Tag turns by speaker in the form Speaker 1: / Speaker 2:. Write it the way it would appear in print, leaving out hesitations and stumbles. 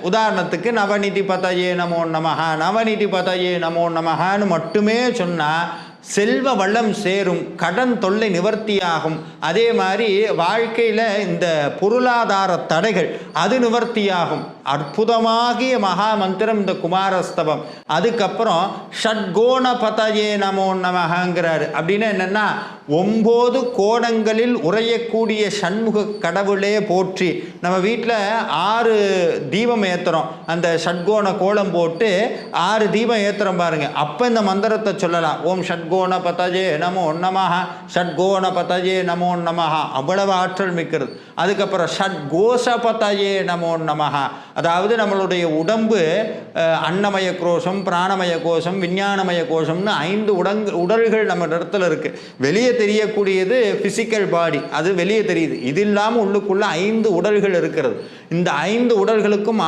Speaker 1: உதாரணத்துக்கு நவநிதி பதயே நமோ நமஹ, நவநிதி பதயே நமோ நமஹன்னு மட்டுமே சொன்னால் செல்வ வளம் சேரும், கடன் தொல்லை நிவர்த்தியாகும். அதே மாதிரி வாழ்க்கையில் இந்த பொருளாதார தடைகள் அது நிவர்த்தியாகும். அற்புதமாகிய மகா மந்திரம் இந்த குமாரஸ்தவம். அதுக்கப்புறம் ஷட்கோண பதயே நமோ நமஹங்கிறாரு. அப்படின்னா என்னென்னா 9 கோணங்களில் உறையக்கூடிய சண்முக கடவுளே போற்றி. நம்ம வீட்டில் 6 தீபம் ஏற்றுறோம், அந்த ஷட்கோண கோலம் போட்டு 6 தீபம் ஏற்றுறோம் பாருங்க. அப்போ இந்த மந்திரத்தை சொல்லலாம். ஓம் ஷட்கோண பதயே நமோ நமஹ, ஷட்கோண பதயே நமோ நமஹ. அவ்வளவு ஆற்றல் மிக்கிறது. அதுக்கப்புறம் ஷட்கோஷ பதயே நமோ நமஹ, அதாவது நம்மளுடைய உடம்பு அன்னமய கோஷம், பிராணமய கோஷம், விஞ்ஞானமய கோஷம்னு 5 உடல்கள் நம்ம இடத்துல இருக்கு. வெளியே தெரியக்கூடியது பிசிக்கல் பாடி, அது வெளியே தெரியுது. இது இல்லாமல் உள்ளுக்குள்ள 5 உடல்கள் இருக்கிறது. இந்த 5 உடல்களுக்கும்